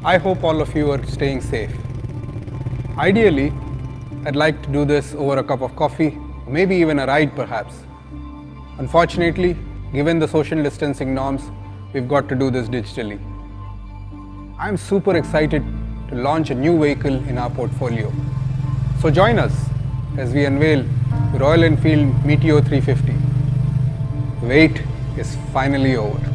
I hope all of you are staying safe. Ideally, I'd like to do this over a cup of coffee, or maybe even a ride perhaps. Unfortunately, given the social distancing norms, we've got to do this digitally. I'm super excited to launch a new vehicle in our portfolio. So join us as we unveil the Royal Enfield Meteor 350. The wait is finally over.